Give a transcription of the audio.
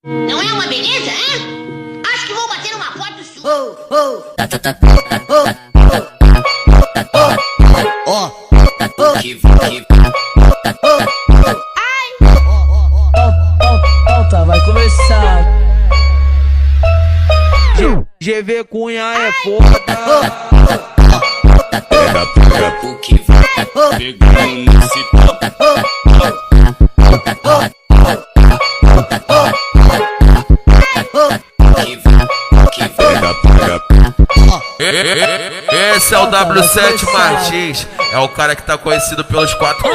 Não é uma beleza, hein? Acho que vou bater uma foto sua. Volta, vai começar. GV Cunha é foda. Pega o que vai pegando nesse pau. Esse é o W7 Martins, é o cara que tá conhecido pelos 4